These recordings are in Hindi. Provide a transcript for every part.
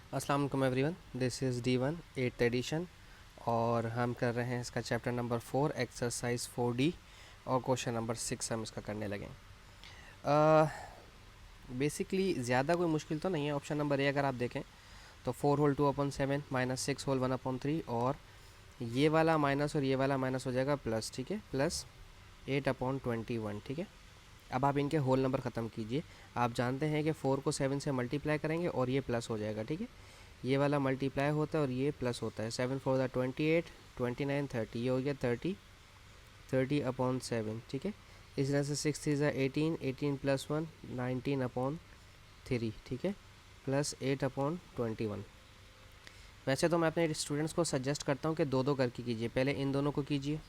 अस्सलाम वालेकुम everyone, this is D1 8th addition और हम कर रहे हैं इसका चैप्टर नंबर 4 एक्सरसाइज 4D और क्वेश्चन नंबर 6 हम इसका करने लगे। बेसिकली ज़्यादा कोई मुश्किल तो नहीं है। ऑप्शन नंबर ए अगर आप देखें तो 4 होल 2/7 माइनस 6 होल 1/3 और ये वाला माइनस और ये वाला माइनस हो जाएगा प्लस, ठीक है, प्लस 8/21, ठीक है। अब आप इनके होल नंबर ख़त्म कीजिए। आप जानते हैं कि 4 को 7 से मल्टीप्लाई करेंगे और ये प्लस हो जाएगा, ठीक है। ये वाला मल्टीप्लाई होता है और ये प्लस होता है। 7 4 28, 29 30, ये हो गया 30/7, ठीक है। इस तरह से 6 3 18, 18 प्लस 1 19/3, ठीक है, प्लस 8/21। वैसे तो मैं अपने स्टूडेंट्स को सजेस्ट करता हूँ कि दो दो करके कीजिए, पहले इन दोनों को कीजिए,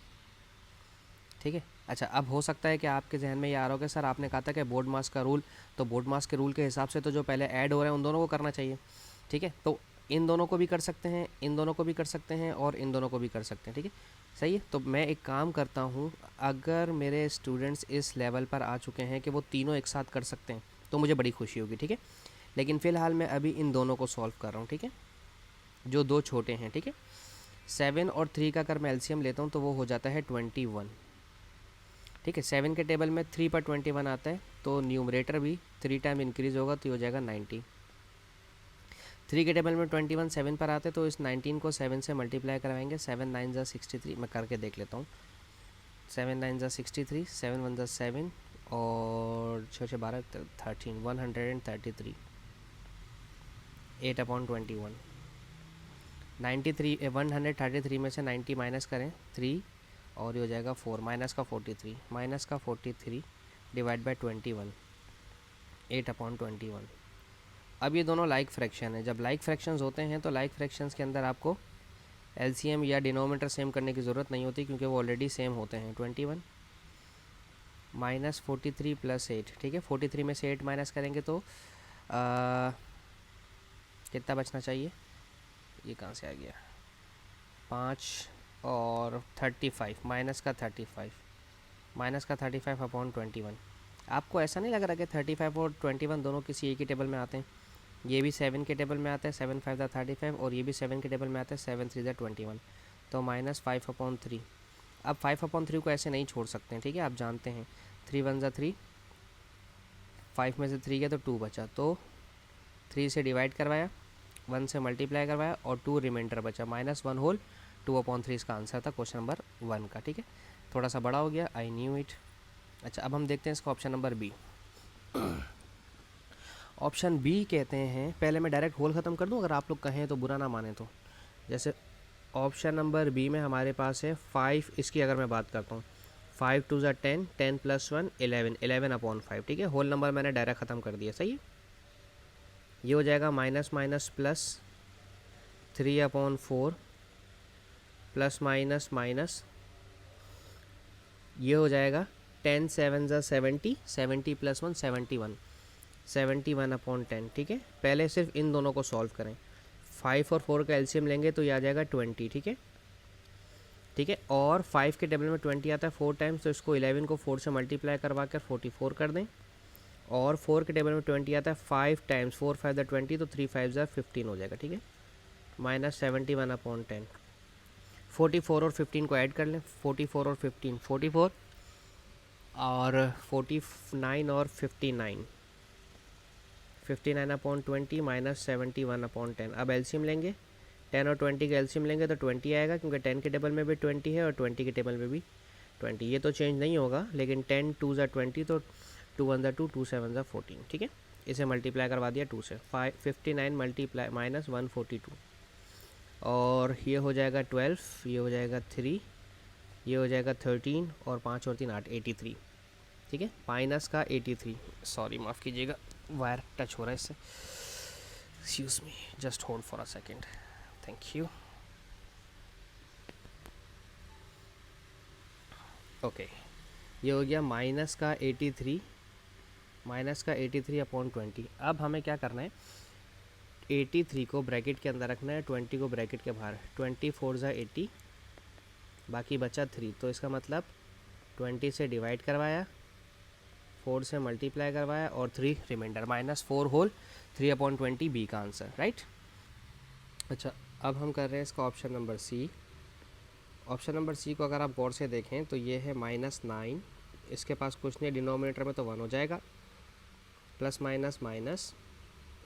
ठीक है। अच्छा, अब हो सकता है कि आपके जहन में ये आ रहा हो कि सर आपने कहा था कि बोर्ड मास का रूल, तो बोर्ड मास के रूल के हिसाब से तो जो पहले ऐड हो रहे हैं उन दोनों को करना चाहिए, ठीक है। तो इन दोनों को भी कर सकते हैं, इन दोनों को भी कर सकते हैं और इन दोनों को भी कर सकते हैं, ठीक है, सही है। तो मैं एक काम करता हूँ, अगर मेरे स्टूडेंट्स इस लेवल पर आ चुके हैं कि वो तीनों एक साथ कर सकते हैं तो मुझे बड़ी खुशी होगी, ठीक है। लेकिन फ़िलहाल मैं अभी इन दोनों को सॉल्व कर रहा हूँ, ठीक है, जो दो छोटे हैं, ठीक है। 7 और 3 का अगर मैं एलसीएम लेता हूँ तो वो हो जाता है 21, ठीक है। 7 के टेबल में 3/21 आता है तो न्यूमरेटर भी 3 टाइम इंक्रीज़ होगा तो ये हो जाएगा 90। 3 के टेबल में 21 7 पर आते तो इस 19 को 7 से मल्टीप्लाई करवाएंगे। 7 9 ज़ा 63, मैं करके देख लेता हूँ। 7 9 ज़ा 63, 7 1 ज़ा 7 और 6 6 12 13, 133, 8/21। 133 में से 90 माइनस करें 3 और ये हो जाएगा 4, माइनस का 43 डिवाइड बाई 21, 8/21। अब ये दोनों लाइक फ्रैक्शन है। जब लाइक फ्रैक्शंस होते हैं तो लाइक फ्रैक्शंस के अंदर आपको एलसीएम या डिनोमिनेटर सेम करने की ज़रूरत नहीं होती क्योंकि वो ऑलरेडी सेम होते हैं। 21 माइनस 43 प्लस 8, ठीक है। 43 में से 8 माइनस करेंगे तो कितना बचना चाहिए, ये कहाँ से आ गया, 5 और 35, माइनस का 35/21। आपको ऐसा नहीं लग रहा कि 35 और 21 दोनों किसी एक ही टेबल में आते हैं? ये भी 7 के टेबल में आता है, 7 5 35, और ये भी 7 के टेबल में आता है, 7 3 21, तो -5/3। अब 5/3 को ऐसे नहीं छोड़ सकते हैं, ठीक है, आप जानते हैं। 3 1 3, 5 में से 3 गया तो 2 बचा, तो 3 से डिवाइड करवाया, 1 से मल्टीप्लाई करवाया और 2 रिमाइंडर बचा, -1 होल 2/3 इसका आंसर था क्वेश्चन नंबर 1 का, ठीक है। थोड़ा सा बड़ा हो गया, आई न्यू इट। अच्छा, अब हम देखते हैं इसका option number B. Option B कहते हैं, पहले मैं डायरेक्ट होल ख़त्म कर दूं अगर आप लोग कहें तो, बुरा ना माने तो। जैसे ऑप्शन नंबर बी में हमारे पास है 5, इसकी अगर मैं बात करता हूँ, 5 2 ज़ा 10, 10 + 1 11, 11/5, ठीक है। होल नंबर मैंने डायरेक्ट ख़त्म कर दिया, सही है। ये हो जाएगा minus minus plus 3/4 plus minus minus, ये हो जाएगा 10 7 ज़ा 70, 70 + 1 71, 71/10, ठीक है। पहले सिर्फ इन दोनों को सॉल्व करें। 5 और 4 का एलसीएम लेंगे तो ये आ जाएगा 20, ठीक है, ठीक है। और 5 के टेबल में 20 आता है 4 टाइम्स, तो इसको 11 को 4 से मल्टीप्लाई करवा कर 44 कर दें। और 4 के टेबल में 20 आता है 5 टाइम्स, 4 5 ज़ा 20, तो 3 5 ज़ा 15 हो जाएगा, ठीक है, -71/10। 44 और 15 को ऐड कर लें, 44 और 15 44, और 49 और 59, 59/20 -71/10। अब एलसीएम लेंगे, 10 और 20 का एलसीएम लेंगे तो 20 आएगा क्योंकि 10 के टेबल में भी 20 है और 20 के टेबल में भी 20, ये तो चेंज नहीं होगा, लेकिन 10 2 ज़ा 20, तो 2 1 ज़ा 2, 2 7 ज़ा 14, ठीक है। इसे मल्टीप्लाई करवा दिया 2 से, 59 मल्टीप्लाई -142, और ये हो जाएगा 12, ये हो जाएगा 3, ये हो जाएगा 13, और 5 और 3 8, 83, ठीक है, माइनस का 83। सॉरी, माफ़ कीजिएगा, वायर टच हो रहा है इससे, excuse me, just hold for a second, thank you. Okay, ये हो गया -का 83, -का 83/20। अब हमें क्या करना है, 83 को ब्रैकेट के अंदर रखना है, 20 को ब्रैकेट के बाहर। 24 ज़ा 80, बाकी बचा 3, तो इसका मतलब 20 से डिवाइड करवाया, 4 से मल्टीप्लाई करवाया और 3 रिमाइंडर, -4 होल 3/20 बी का आंसर, राइट। अच्छा, अब हम कर रहे हैं इसका option number C. Option number C को अगर आप गौर से देखें तो ये है -9, इसके पास कुछ नहीं, डिनोमिनेटर में तो 1 हो जाएगा, प्लस माइनस माइनस,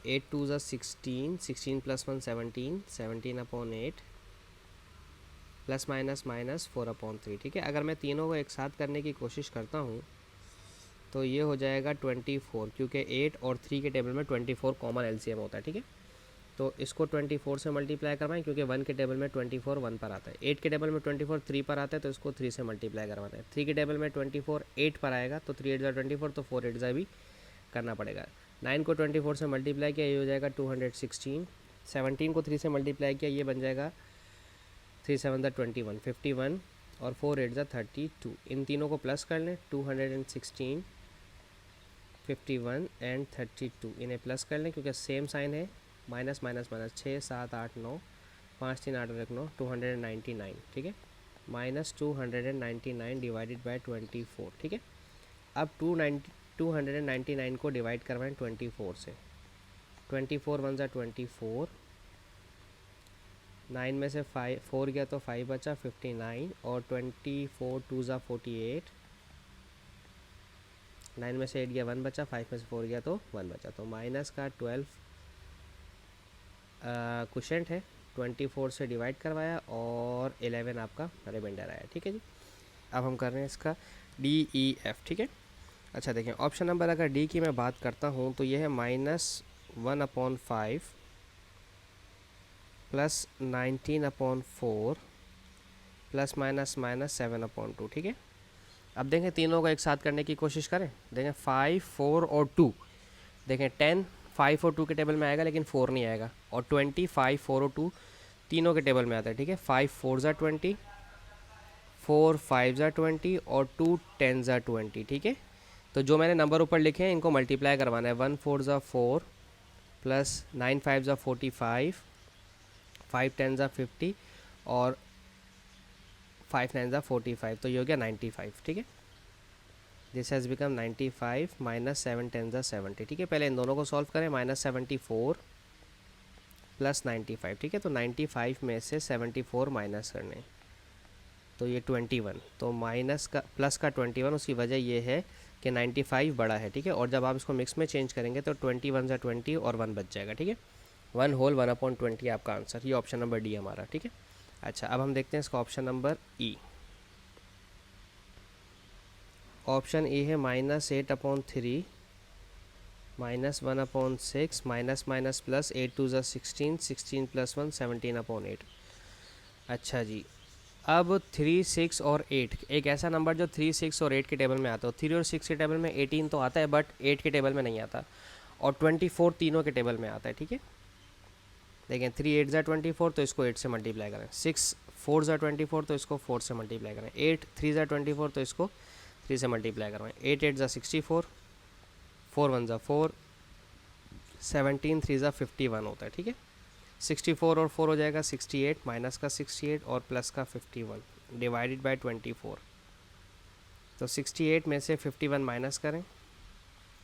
8 2 ज़ा 16, 16 + 1 17, 17/8, प्लस माइनस माइनस 4/3। ठीक है, अगर मैं तीनों को एक साथ करने की कोशिश करता हूँ तो ये हो जाएगा 24, क्योंकि 8 और 3 के टेबल में 24 कॉमन एलसीएम होता है। ठीक है, तो इसको 24 से मल्टीप्लाई करवाएं, क्योंकि 1 के टेबल में 24 1 पर आता है, 8 के टेबल में 24 3 पर आता है, तो इसको 3 से मल्टीप्लाई करवाना है। 3 के टेबल में 24 8 पर आएगा, तो 3 8 ज़ा 24, तो 4 8 ज़ा भी करना पड़ेगा। 9 को 24 से मल्टीप्लाई किया, ये हो जाएगा 216। 17 को 3 से मल्टीप्लाई किया, ये बन जाएगा 3 7 ज़ा 21, 51, और 4 8 ज़ा 32। इन तीनों को प्लस कर लें, 216, 51 एंड 32, इन्हें प्लस कर लें क्योंकि सेम साइन है, माइनस माइनस माइनस, 6 7 8 9, 5 3 8 1 9, 299। ठीक है, -299 डिवाइडेड बाय 24। ठीक है, अब 299 को डिवाइड करवाएं 24 से। 24 1 ज़ा 24, 9 में से 5 4 गया तो 5 बचा, 59, और 24 2 ज़ा 48, 9 में से 8 गया 1 बचा, 5 में से 4 गया तो 1 बचा, तो माइनस का 12 क्वोशेंट है, 24 से डिवाइड करवाया, और 11 आपका रिमाइंडर आया। ठीक है जी, अब हम कर रहे हैं इसका DEF। ठीक है, अच्छा देखें, ऑप्शन नंबर अगर डी की मैं बात करता हूँ तो ये है -1/5 प्लस 19/4 प्लस माइनस माइनस 7/2। ठीक है, अब देखें तीनों को एक साथ करने की कोशिश करें, देखें 5 4 और 2, देखें 10 5 और 2 के टेबल में आएगा लेकिन 4 नहीं आएगा, और 20 5 4 और 2 तीनों के टेबल में आता है। ठीक है, 5 4 ज़ा 20, 4 5 ज़ा 20, और 2 10 ज़ा 20। ठीक है, तो जो मैंने नंबर ऊपर लिखे हैं इनको मल्टीप्लाई करवाना है, 1 4 ज़ा 4, प्लस 9 5 ज़ा 45, 5 10 ज़ा 50, और 5 9 ज़ा 45, तो ये हो गया 95। ठीक है, दिस हैज़ बिकम 95 माइनस 7 10 ज़ा 70। ठीक है, पहले इन दोनों को सॉल्व करें, -74 प्लस 95। ठीक है, तो 95 में से 74 माइनस करने, तो ये 21, तो माइनस का प्लस का 21, उसकी वजह ये है कि 95 बड़ा है। ठीक है, और जब आप इसको मिक्स में चेंज करेंगे तो 21 ज़ा 20 और 1 बच जाएगा। ठीक है, 1 होल 1/20 आपका आंसर, ये ऑप्शन नंबर डी हमारा। ठीक है, अच्छा अब हम देखते हैं इसका option number E. Option A है -8/3 -1/6 माइनस माइनस प्लस, 8 2 ज़ा 16, 16 + 1 17/8। अच्छा जी, अब 3 6 और 8, एक ऐसा नंबर जो 3 6 और 8 के टेबल में आता है, 3 और 6 के टेबल में 18 तो आता है बट 8 के टेबल में नहीं आता, और 24 तीनों के टेबल में आता है। ठीक है, देखें 3 8 ज़ा 24, तो इसको 8 से मल्टीप्लाई करें, 6 4 ज़ा 24, तो इसको 4 से मल्टीप्लाई करें, 8 3 ज़ा 24, तो इसको 3 से मल्टीप्लाई करवाएं, 8 8 ज़ा 64, 4 1 ज़ा 4, 17 3 ज़ा 51 होता है। ठीक है, 64 और 4 हो जाएगा 68, माइनस का 68 और प्लस का 51 डिवाइडेड बाय 24, तो 68 में से 51 माइनस करें,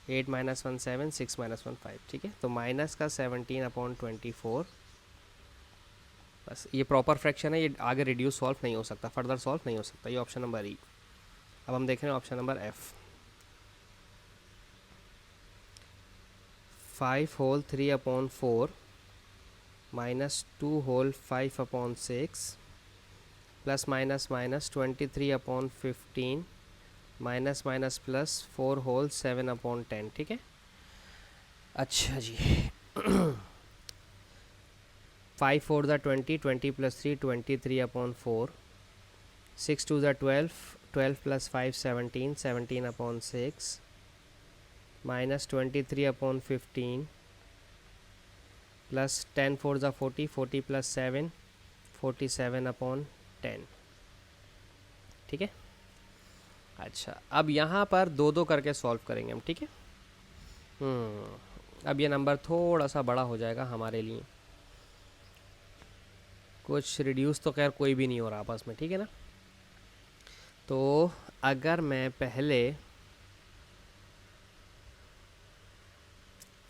8 - 1 7, 6 - 1 5। ठीक है, तो माइनस का 17/24, बस ये प्रॉपर फ्रैक्शन है, ये आगे रिड्यूस सॉल्व नहीं हो सकता, फर्दर सॉल्व नहीं हो सकता, ये ऑप्शन नंबर ई। अब हम देख रहे हैं option number F. 5 whole 3/4 -2 whole 5/6 plus minus minus 23/15 minus minus plus 4 whole 7/10। ठीक है, अच्छा जी 5 4 ज़ा 20, 20 + 3 23/4, 6 2 ज़ा 12, 12 + 5 17, 17/6 माइनस 23/15 प्लस 10 4 ज़ा 40, 40 + 7 47/10। ठीक है, अच्छा अब यहाँ पर दो दो करके सॉल्व करेंगे हम। ठीक है, अब ये नंबर थोड़ा सा बड़ा हो जाएगा हमारे लिए, कुछ रिड्यूस तो खैर कोई भी नहीं हो रहा आपस में। ठीक है ना, तो अगर मैं पहले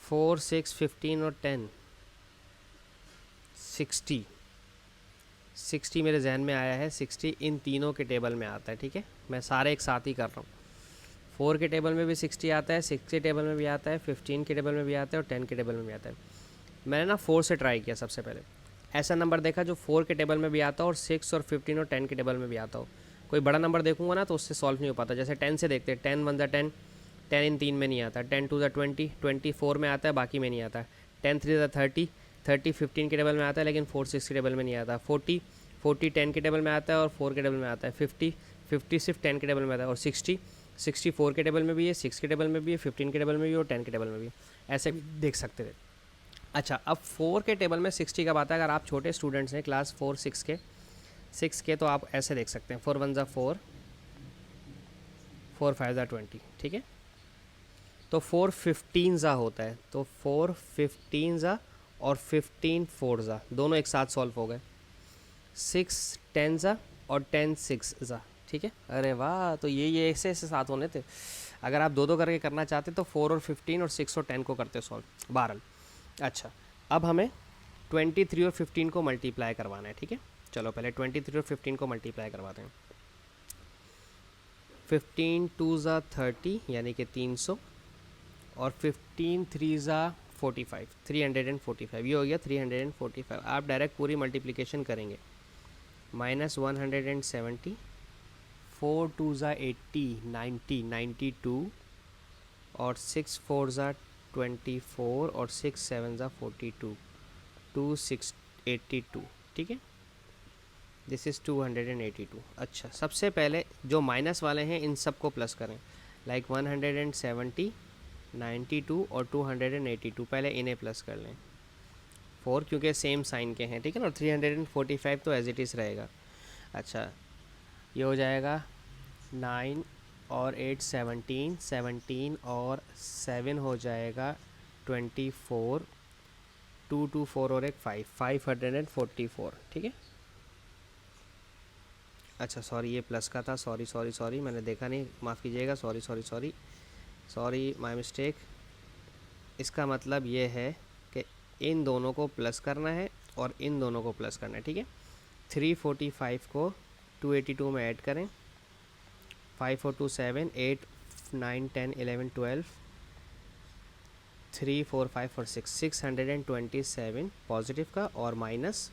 4 6 15 और 10 60 मेरे जहन में आया है, 60 इन तीनों के टेबल में आता है, ठीक है। मैं सारे एक साथ ही कर रहा हूँ। 4 के टेबल में भी 60 आता है, 6 के टेबल में भी आता है, 15 के टेबल में भी आता है और 10 के टेबल में भी आता है। मैंने ना 4 से ट्राई किया सबसे पहले, ऐसा नंबर देखा जो 4 के टेबल में भी आता हो और 6 और 15 और 10 के टेबल में भी आता हो। कोई बड़ा नंबर देखूंगा ना तो उससे सॉल्व नहीं हो पाता। जैसे 10 से देखते हैं, 10 1 ज़ा 10, 10 इन 3 में नहीं आता, 10 2 ज़ा 20, 20 4 में आता है, बाकी में नहीं आता, 10 3 ज़ा 30, 30 15 के टेबल में आता है लेकिन 4 6 के टेबल में नहीं आता, 40 40 10 के टेबल में आता है और 4 के टेबल में आता है, 50 50 सिर्फ 10 के टेबल में आता है और 60 4 के टेबल में भी है, 6 के टेबल में भी है, 15 के टेबल में भी और 10 के टेबल में भी, ऐसे भी देख सकते थे। अच्छा, अब 4 के टेबल में 60 कब आता है? अगर आप छोटे स्टूडेंट्स हैं क्लास 4 6 के तो आप ऐसे देख सकते हैं, 4 1 ज़ा 4, 4 5 ज़ा 20, ठीक है। तो 4 15 ज़ा होता है, तो 4 15 ज़ा और 15 4 ज़ा दोनों एक साथ सॉल्व हो गए, 6 10 ज़ा और 10 6 ज़ा, ठीक है। अरे वाह, तो ये ऐसे साथ होने थे। अगर आप दो करके करना चाहते तो 4 और 15 और 6 और 10 को करते सॉल्व, 12। अच्छा, अब हमें 23 और 15 को मल्टीप्लाई करवाना है, ठीक है। चलो पहले 23 और 15 को मल्टीप्लाई करवाते हैं। 15 2 ज़ा 30 यानी कि 300 और 15 3 ज़ा 45, 345, ये हो गया 345। आप डायरेक्ट पूरी मल्टीप्लिकेशन करेंगे, -170, 4 2 ज़ा 80, 90 92 और 6 4 ज़ा 24 और 6 7 ज़ा 42, 2 6 82, ठीक है। This is 282। अच्छा, सबसे पहले जो माइनस वाले हैं इन सब को प्लस करें, लाइक 170, 92 और 282, पहले इन्हें प्लस कर लें, 4 क्योंकि सेम साइन के हैं, ठीक है ना। 345 तो एज इट इज़ रहेगा। अच्छा, ये हो जाएगा 9 और 8 17, 17 और 7 हो जाएगा 24, 2 2 4 और एक 5, 544, ठीक है। अच्छा सॉरी, ये प्लस का था, सॉरी मैंने देखा नहीं, माफ़ कीजिएगा, सॉरी माय मिस्टेक। इसका मतलब ये है कि इन दोनों को प्लस करना है और इन दोनों को प्लस करना है, ठीक है। 345 को 282 में ऐड करें, 5 4 2 7, 8 9 10 11 12, 3 4 5 और 6, 627 पॉजिटिव का और माइनस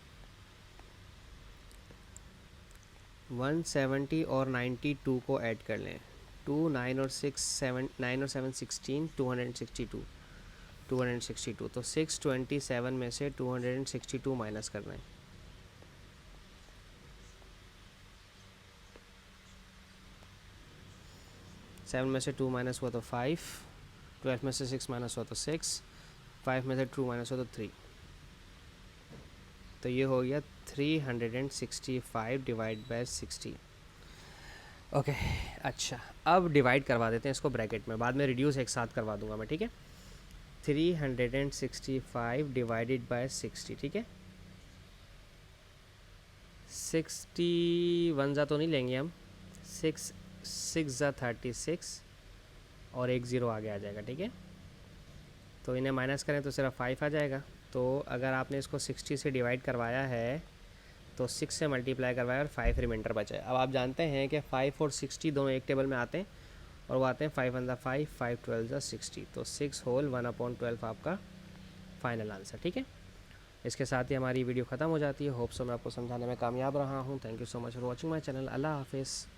170 और 92 को ऐड कर लें, 2 9 और 6 7 9 और 7 16, 262, तो 627 में से 262 माइनस करना है। सेवन में से 2 माइनस हुआ तो 5, 12 में से 6 माइनस हुआ तो 6, 5 में से 2 माइनस हुआ तो 3, तो ये हो गया 365 डिवाइड बाय 60। ओके, अच्छा अब डिवाइड करवा देते हैं इसको ब्रैकेट में, बाद में रिड्यूस एक साथ करवा दूंगा मैं, ठीक है। 365 डिवाइडेड बाय 60, ठीक है। 61 ज़ा तो नहीं लेंगे हम, 6 ज़ा 36 और एक ज़ीरो आगे आ जाएगा, ठीक है। तो इन्हें माइनस करें तो सिर्फ 5 आ जाएगा। तो अगर आपने इसको 60 से डिवाइड करवाया है तो 6 से मल्टीप्लाई करवाया और 5 रिमाइंडर बचा है। अब आप जानते हैं कि 5 और 60 दोनों एक टेबल में आते हैं और वो आते हैं 5 1 ज़ा 5, 5 12 ज़ा 60, तो 6 होल 1/12 आपका फाइनल आंसर, ठीक है। इसके साथ ही हमारी वीडियो ख़त्म हो जाती है। होप सो मैं आपको समझाने में कामयाब रहा हूँ। Thank you so much for watching my channel. अल्लाह हाफिज़।